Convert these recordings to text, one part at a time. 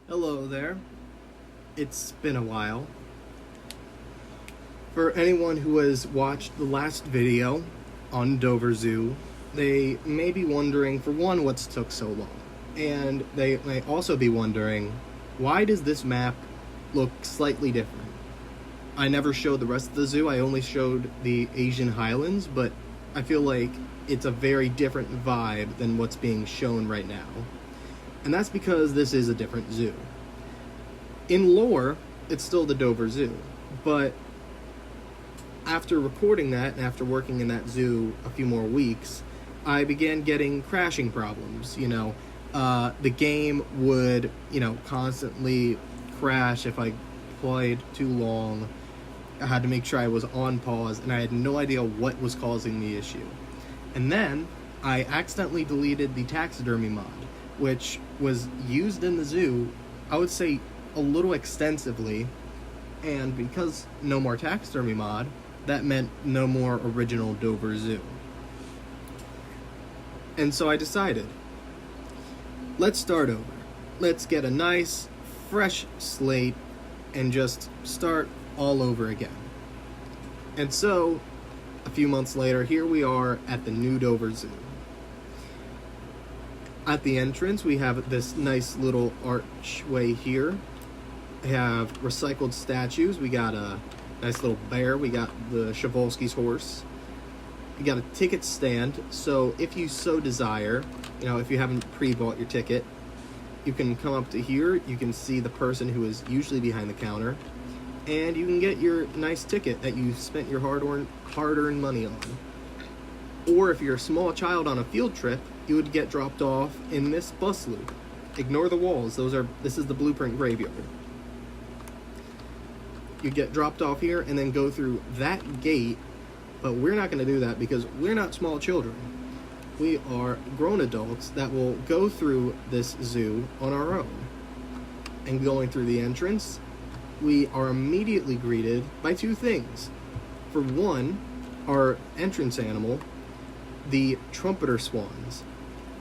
Hello there. It's been a while. For anyone who has watched the last video on Dover Zoo, they may be wondering, for one, what's took so long. And they may also be wondering, why does this map look slightly different? I never showed the rest of the zoo, I only showed the Asian Highlands, but I feel like it's a very different vibe than what's being shown right now. And that's because this is a different zoo. In lore, it's still the Dover Zoo, but after recording that and after working in that zoo a few more weeks, I began getting crashing problems. The game would, constantly crash if I played too long. I had to make sure I was on pause, and I had no idea what was causing the issue. And then I accidentally deleted the taxidermy mod, which was used in the zoo, I would say, a little extensively, and because no more taxidermy mod, that meant no more original Dover Zoo. And so I decided, let's start over. Let's get a nice, fresh slate and just start all over again. And so, a few months later, here we are at the new Dover Zoo. At the entrance, we have this nice little archway here. We have recycled statues. We got a nice little bear. We got the Chbosky's horse. We got a ticket stand. So if you so desire, if you haven't pre-bought your ticket, you can come up to here. You can see the person who is usually behind the counter, and you can get your nice ticket that you spent your hard-earned money on. Or if you're a small child on a field trip, you would get dropped off in this bus loop. Ignore the walls. This is the blueprint graveyard. You get dropped off here and then go through that gate, but we're not going to do that because we're not small children. We are grown adults that will go through this zoo on our own. And going through the entrance, we are immediately greeted by two things. For one, our entrance animal, the trumpeter swans.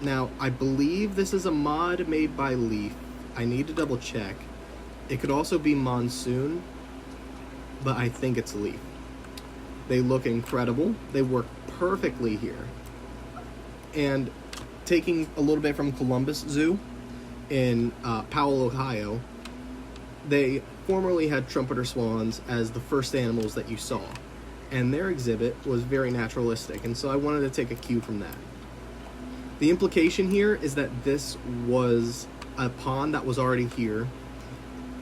Now, I believe this is a mod made by Leaf. I need to double check. It could also be Monsoon, but I think it's Leaf. They look incredible. They work perfectly here. And taking a little bit from Columbus Zoo in Powell, Ohio, they formerly had trumpeter swans as the first animals that you saw. And their exhibit was very naturalistic, and so I wanted to take a cue from that. The implication here is that this was a pond that was already here,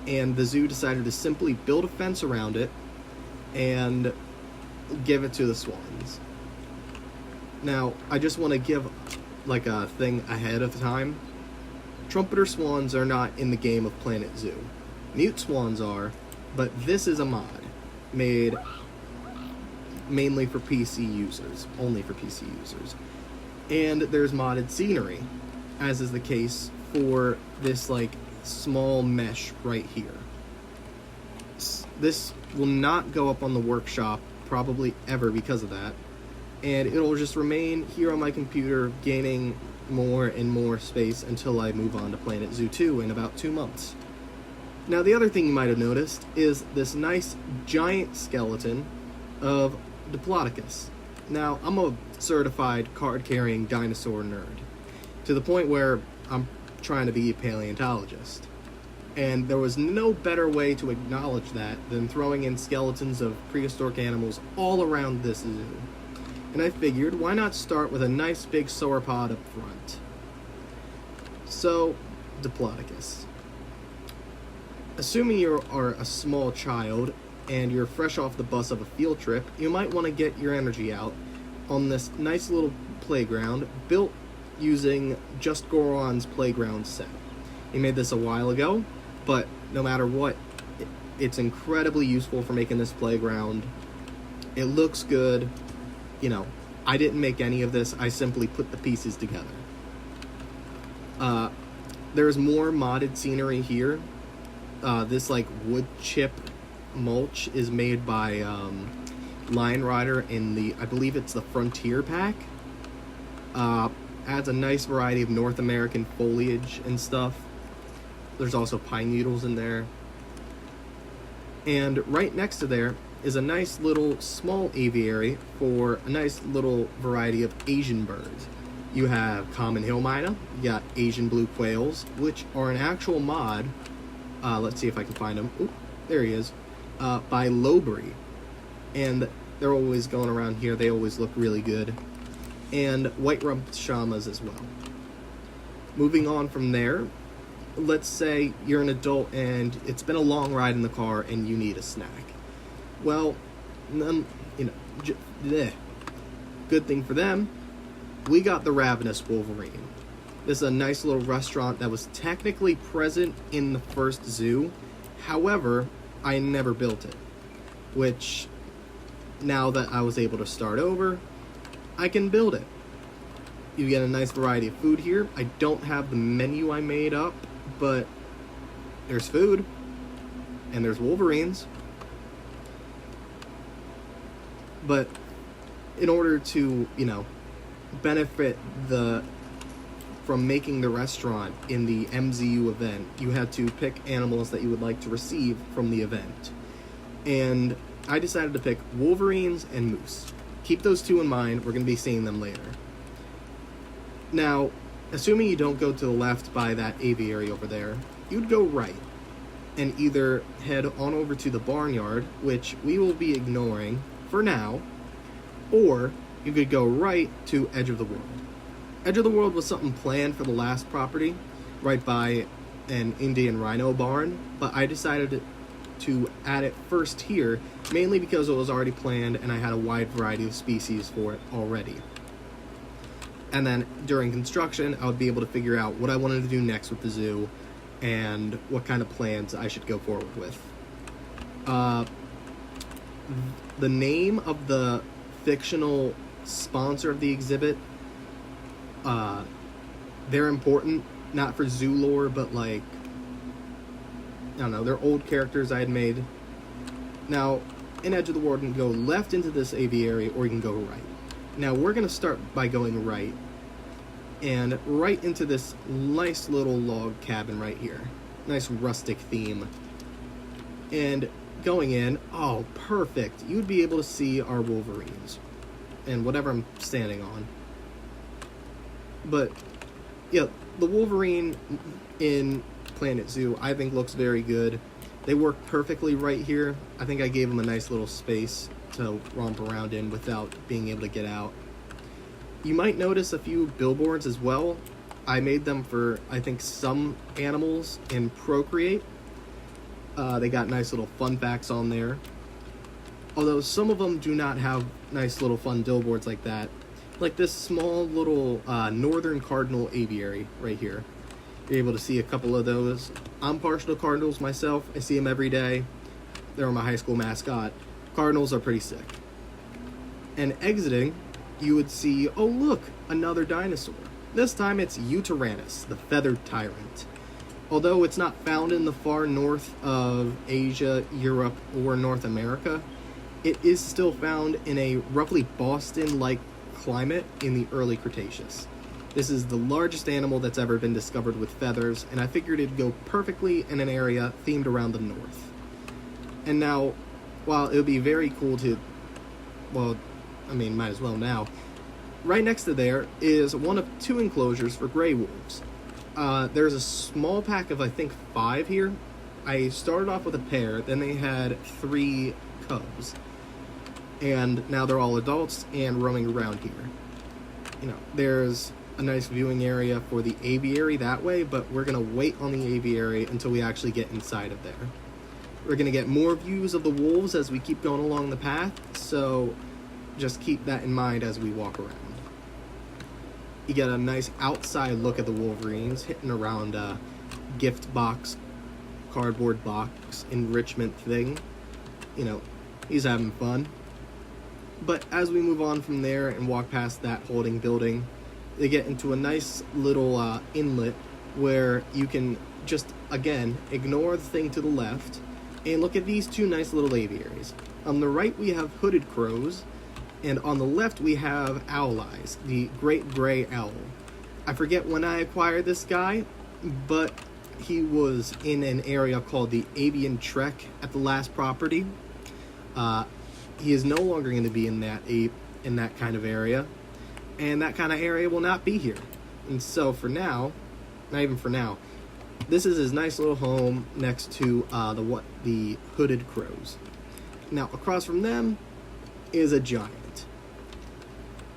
and the zoo decided to simply build a fence around it and give it to the swans. Now, I just want to give like a thing ahead of time. Trumpeter swans are not in the game of Planet Zoo. Mute swans are, but this is a mod made mainly for PC users, only for PC users. And there's modded scenery, as is the case for this small mesh right here. This will not go up on the workshop probably ever because of that, and it'll just remain here on my computer gaining more and more space until I move on to Planet Zoo 2 in about 2 months. Now, the other thing you might have noticed is this nice giant skeleton of Diplodocus. Now, I'm a certified card-carrying dinosaur nerd, to the point where I'm trying to be a paleontologist. And there was no better way to acknowledge that than throwing in skeletons of prehistoric animals all around this zoo. And I figured, why not start with a nice big sauropod up front? So, Diplodocus. Assuming you are a small child and you're fresh off the bus of a field trip, you might want to get your energy out on this nice little playground built using Just Goron's playground set. He made this a while ago, but no matter what, it's incredibly useful for making this playground. It looks good. I didn't make any of this, I simply put the pieces together. There's more modded scenery here. This wood chip mulch is made by Lion Rider in I believe it's the Frontier pack. Adds a nice variety of North American foliage and stuff. There's also pine needles in there. And right next to there is a nice little small aviary for a nice little variety of Asian birds. You have common hill myna, you got Asian blue quails, which are an actual mod. Let's see if I can find him. Oop, there he is. By Lowbury. And they're always going around here. They always look really good. And white-rumped shamas as well. Moving on from there, let's say you're an adult and it's been a long ride in the car and you need a snack. Well, good thing for them, we got the Ravenous Wolverine. This is a nice little restaurant that was technically present in the first zoo. However, I never built it. Which, now that I was able to start over, I can build it. You get a nice variety of food here. I don't have the menu I made up, but there's food, and there's wolverines. But in order to, benefit from making the restaurant in the MZU event, you had to pick animals that you would like to receive from the event. And I decided to pick wolverines and moose. Keep those two in mind. We're going to be seeing them later. Now, assuming you don't go to the left by that aviary over there, you'd go right and either head on over to the barnyard, which we will be ignoring for now, or you could go right to Edge of the World. Edge of the World was something planned for the last property, right by an Indian rhino barn, but I decided to add it first here, mainly because it was already planned and I had a wide variety of species for it already. And then during construction, I would be able to figure out what I wanted to do next with the zoo and what kind of plans I should go forward with. The name of the fictional sponsor of the exhibit, they're important, not for zoo lore, but like, I don't know, they're old characters I had made. Now, in Edge of the World, you can go left into this aviary, or you can go right. Now, we're going to start by going right, and right into this nice little log cabin right here. Nice rustic theme. And going in, oh, perfect. You'd be able to see our wolverines, and whatever I'm standing on. But, yeah, the wolverine in Planet Zoo, I think looks very good. They work perfectly right here. I think I gave them a nice little space to romp around in without being able to get out. You might notice a few billboards as well. I made them for, I think, some animals in Procreate. They got nice little fun facts on there. Although some of them do not have nice little fun billboards like that. Like this small little northern cardinal aviary right here. You're able to see a couple of those. I'm partial to cardinals myself. I see them every day. They're my high school mascot. Cardinals are pretty sick. And exiting, you would see, oh look, another dinosaur. This time it's Yutyrannus, the feathered tyrant. Although it's not found in the far north of Asia, Europe, or North America, it is still found in a roughly Boston-like climate in the early Cretaceous. This is the largest animal that's ever been discovered with feathers, and I figured it'd go perfectly in an area themed around the north. And now, while it would be very cool to, well, I mean, might as well now, right next to there is one of two enclosures for gray wolves. There's a small pack of, I think, 5 here. I started off with a pair, then they had 3 cubs. And now they're all adults and roaming around here. There's a nice viewing area for the aviary that way, but we're going to wait on the aviary until we actually get inside of there. We're going to get more views of the wolves as we keep going along the path, so just keep that in mind as we walk around. You get a nice outside look at the wolverines hitting around a gift box, cardboard box, enrichment thing. He's having fun. But as we move on from there and walk past that holding building, they get into a nice little inlet where you can just, again, ignore the thing to the left and look at these 2 nice little aviaries. On the right, we have hooded crows, and on the left, we have owl eyes, the great gray owl. I forget when I acquired this guy, but he was in an area called the Avian Trek at the last property. He is no longer going to be in that kind of area, and that kind of area will not be here. And so for now, not even for now, this is his nice little home next to the hooded crows. Now across from them is a giant.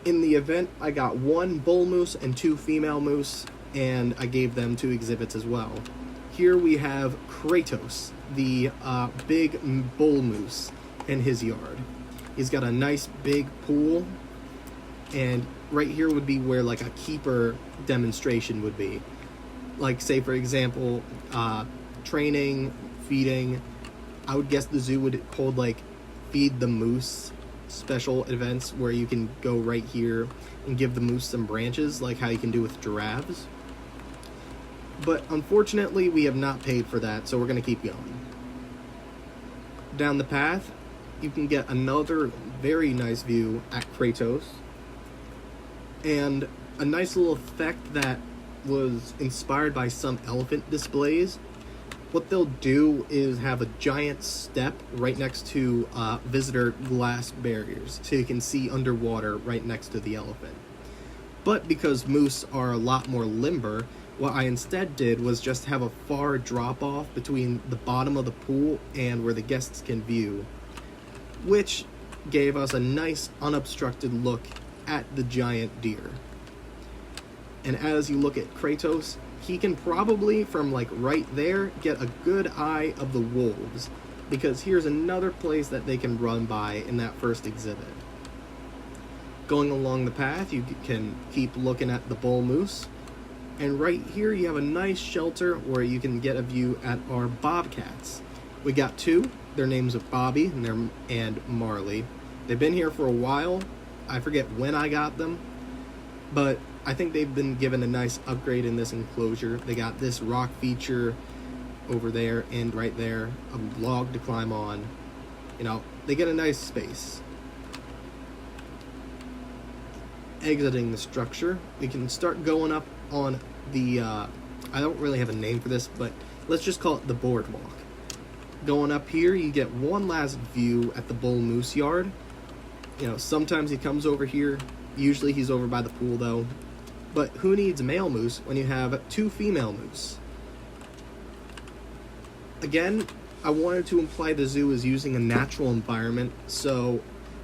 In the event, I got 1 bull moose and 2 female moose, and I gave them 2 exhibits as well. Here we have Kratos, the big bull moose, in his yard. He's got a nice big pool, and right here would be where like a keeper demonstration would be. Like, say for example, training, feeding. I would guess the zoo would hold like feed the moose special events where you can go right here and give the moose some branches, like how you can do with giraffes. But unfortunately, we have not paid for that, so we're going to keep going. Down the path, you can get another very nice view at Kratos, and a nice little effect that was inspired by some elephant displays. What they'll do is have a giant step right next to visitor glass barriers, so you can see underwater right next to the elephant. But because moose are a lot more limber, what I instead did was just have a far drop off between the bottom of the pool and where the guests can view, which gave us a nice unobstructed look at the giant deer. And as you look at Kratos, he can probably, from like right there, get a good eye of the wolves, because here's another place that they can run by in that first exhibit. Going along the path, you can keep looking at the bull moose, and right here you have a nice shelter where you can get a view at our bobcats. We got 2. Their names are Bobby and Marley. They've been here for a while. I forget when I got them, but I think they've been given a nice upgrade in this enclosure. They got this rock feature over there and right there, a log to climb on. You know, they get a nice space. Exiting the structure, we can start going up on the, I don't really have a name for this, but let's just call it the boardwalk. Going up here, you get one last view at the bull moose yard. You know, sometimes he comes over here. Usually he's over by the pool though. But who needs male moose when you have 2 female moose? Again, I wanted to imply the zoo is using a natural environment, so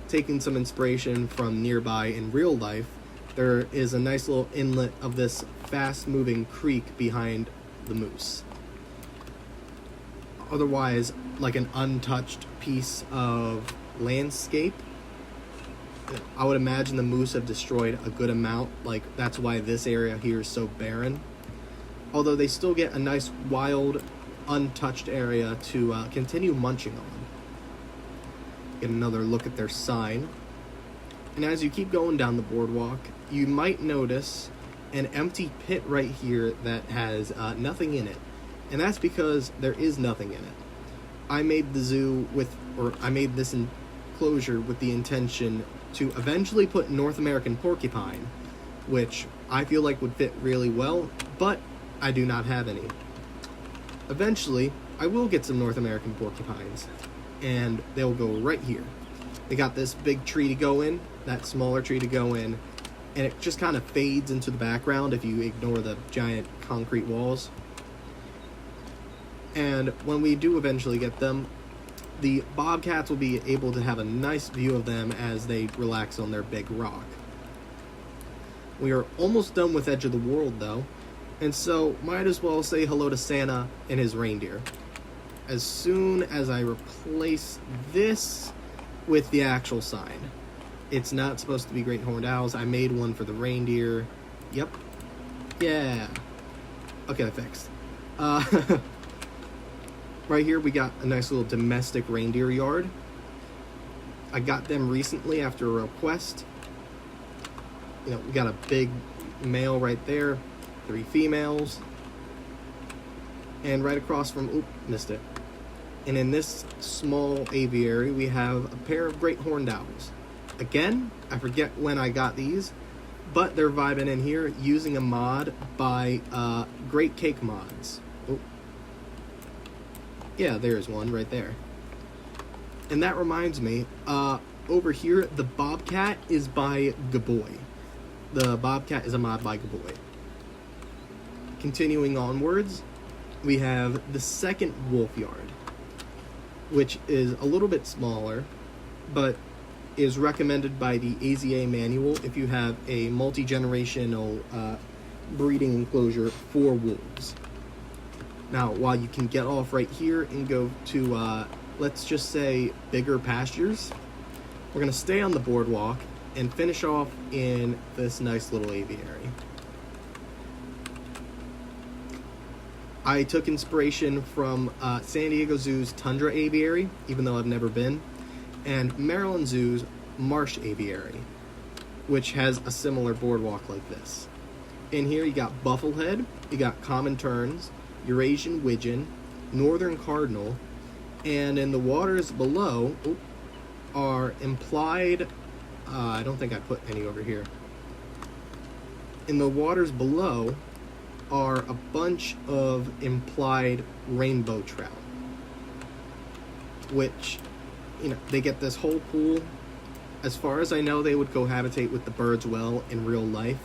taking some inspiration from nearby in real life, there is a nice little inlet of this fast-moving creek behind the moose. Otherwise, like an untouched piece of landscape. I would imagine the moose have destroyed a good amount, like that's why this area here is so barren. Although they still get a nice wild, untouched area to continue munching on. Get another look at their sign. And as you keep going down the boardwalk, you might notice an empty pit right here that has nothing in it. And that's because there is nothing in it. I made this enclosure with the intention to eventually put North American porcupine, which I feel like would fit really well, but I do not have any. Eventually, I will get some North American porcupines, and they'll go right here. They got this big tree to go in, that smaller tree to go in, and it just kind of fades into the background if you ignore the giant concrete walls. And when we do eventually get them, the bobcats will be able to have a nice view of them as they relax on their big rock. We are almost done with Edge of the World though, and so might as well say hello to Santa and his reindeer. As soon as I replace this with the actual sign. It's not supposed to be great horned owls. I made one for the reindeer. Yep. Yeah. Okay, that fixed. Right here we got a nice little domestic reindeer yard. I got them recently after a request. You know, we got a big male right there, 3 females. And right across from, oop, missed it. And in this small aviary, we have a pair of great horned owls. Again, I forget when I got these, but they're vibing in here using a mod by Great Cake Mods. Oh, Yeah, there's one right there. And that reminds me, over here, the Bobcat is by Gaboy. The Bobcat is a mod by Gaboy. Continuing onwards, we have the second wolf yard, which is a little bit smaller, but is recommended by the AZA manual if you have a multi-generational breeding enclosure for wolves. Now, while you can get off right here and go to, let's just say, bigger pastures, we're going to stay on the boardwalk and finish off in this nice little aviary. I took inspiration from San Diego Zoo's Tundra Aviary, even though I've never been, and Maryland Zoo's Marsh Aviary, which has a similar boardwalk like this. In here you got Bufflehead, you got Common Terns, Eurasian Widgeon, Northern Cardinal, and in the waters below are implied, I don't think I put any over here. In the waters below are a bunch of implied rainbow trout, which, you know, they get this whole pool. As far as I know, they would cohabitate with the birds well in real life.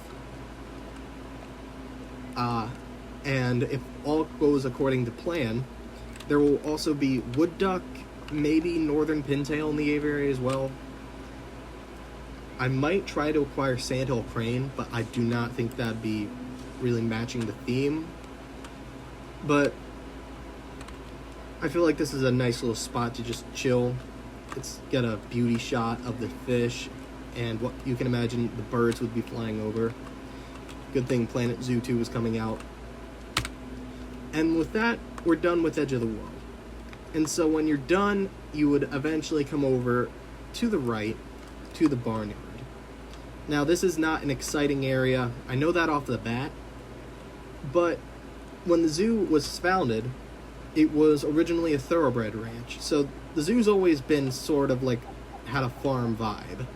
And if all goes according to plan, there will also be wood duck, maybe northern pintail in the aviary as well. I might try to acquire sandhill crane, but I do not think that'd be really matching the theme. But I feel like this is a nice little spot to just chill. It's got a beauty shot of the fish and what you can imagine the birds would be flying over. Good thing Planet Zoo 2 is coming out. And with that, we're done with Edge of the World. And so when you're done, you would eventually come over to the right to the barnyard. Now, this is not an exciting area. I know that off the bat. But when the zoo was founded, it was originally a thoroughbred ranch. So the zoo's always been sort of like had a farm vibe.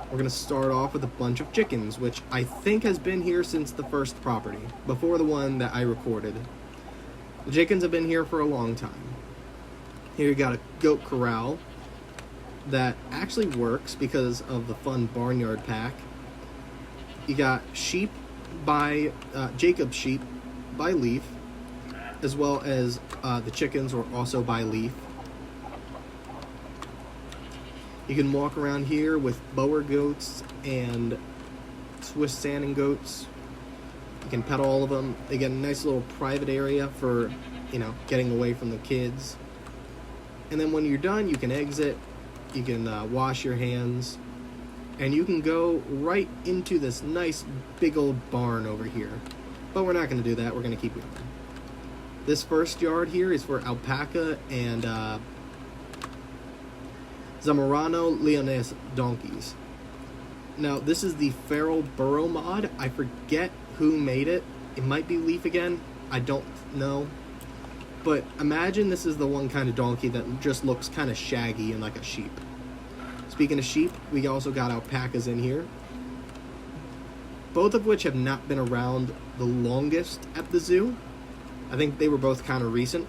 We're going to start off with a bunch of chickens, which I think has been here since the first property, before the one that I recorded. The chickens have been here for a long time. Here you got a goat corral that actually works because of the fun barnyard pack. You got sheep by Jacob's sheep by Leaf, as well as the chickens were also by Leaf. You can walk around here with Boer goats and Swiss Sanding goats. You can pet all of them. They get a nice little private area for, you know, getting away from the kids. And then when you're done, you can exit. You can wash your hands. And you can go right into this nice big old barn over here. But we're not going to do that. We're going to keep going. This first yard here is for alpaca and Zamorano Leonese donkeys. Now, this is the feral burrow mod. I forget who made it. It might be Leaf again. I don't know. But imagine this is the one kind of donkey that just looks kind of shaggy and like a sheep. Speaking of sheep, we also got alpacas in here. Both of which have not been around the longest at the zoo. I think they were both kind of recent.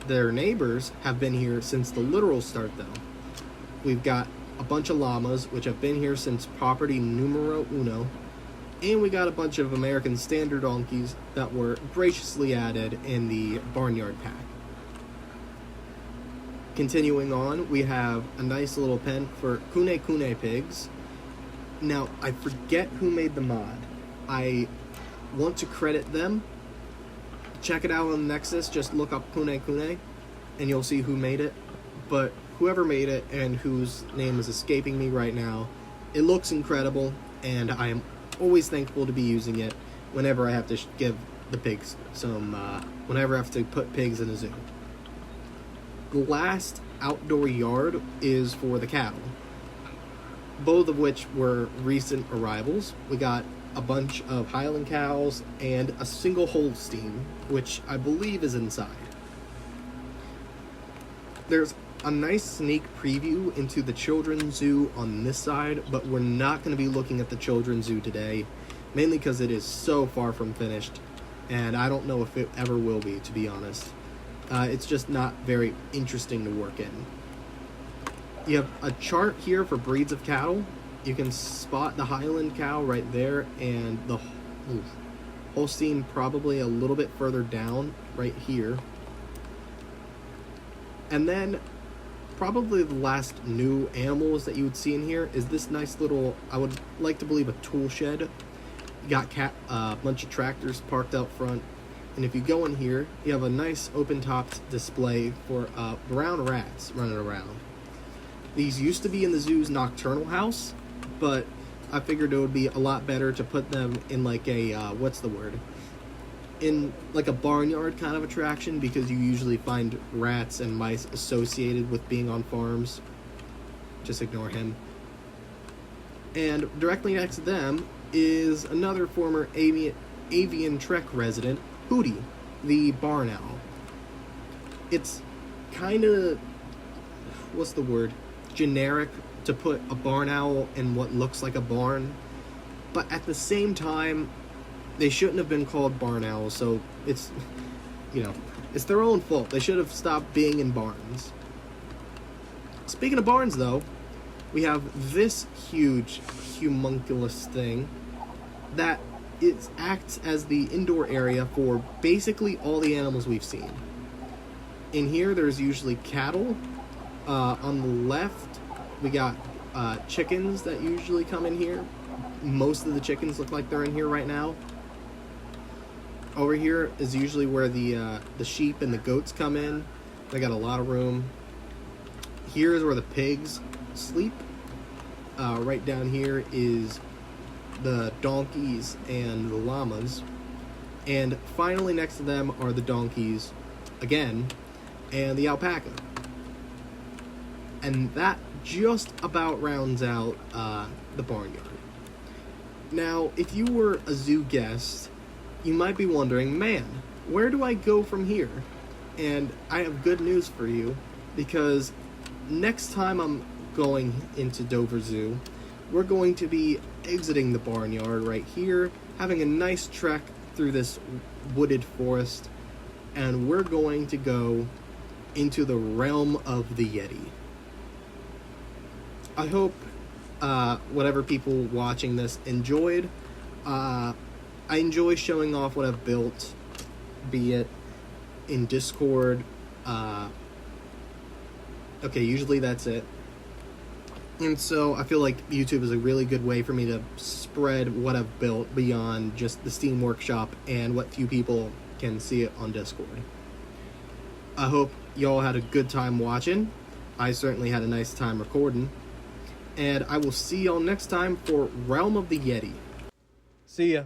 Their neighbors have been here since the literal start, though. We've got a bunch of llamas, which have been here since property numero uno. And we got a bunch of American standard donkeys that were graciously added in the barnyard pack. Continuing on, we have a nice little pen for Kune Kune pigs. Now, I forget who made the mod. I want to credit them. Check it out on Nexus, just look up Kune Kune, and you'll see who made it. But whoever made it, and whose name is escaping me right now, it looks incredible, and I am always thankful to be using it whenever I have to give the pigs some, whenever I have to put pigs in a zoo. The last outdoor yard is for the cattle, both of which were recent arrivals. We got a bunch of Highland cows and a single Holstein, which I believe is inside. There's a nice sneak preview into the children's zoo on this side, but we're not going to be looking at the children's zoo today, mainly because it is so far from finished. and I don't know if it ever will be, to be honest. It's just not very interesting to work in. You have a chart here for breeds of cattle. You can spot the Highland cow right there, and the Holstein probably a little bit further down right here. And then probably the last new animals that you would see in here is this nice little, I would like to believe, a tool shed. You got a bunch of tractors parked out front, and if you go in here, you have a nice open-topped display for brown rats running around. These used to be in the zoo's nocturnal house, but I figured it would be a lot better to put them in like a, in like a barnyard kind of attraction, because you usually find rats and mice associated with being on farms. Just ignore him. And directly next to them is another former Avian Trek resident, Hootie, the barn owl. It's kind of, generic to put a barn owl in what looks like a barn, but at the same time, they shouldn't have been called barn owls, so it's, it's their own fault. They should have stopped being in barns. Speaking of barns, though, we have this huge, homunculus thing that acts as the indoor area for basically all the animals we've seen. In here, there's usually cattle. On the left, we got chickens that usually come in here. Most of the chickens look like they're in here right now. Over here is usually where the sheep and the goats come in. They got a lot of room. Here is where the pigs sleep. Right down here is the donkeys and the llamas. And finally next to them are the donkeys again and the alpaca. And that just about rounds out the barnyard. Now, if you were a zoo guest, you might be wondering, man, where do I go from here? And I have good news for you, because next time I'm going into Dover Zoo, we're going to be exiting the barnyard right here, having a nice trek through this wooded forest, and we're going to go into the realm of the Yeti. I hope whatever people watching this enjoyed. I enjoy showing off what I've built, be it in Discord. Okay, usually that's it. And so I feel like YouTube is a really good way for me to spread what I've built beyond just the Steam Workshop and what few people can see it on Discord. I hope y'all had a good time watching. I certainly had a nice time recording. And I will see y'all next time for Realm of the Yeti. See ya.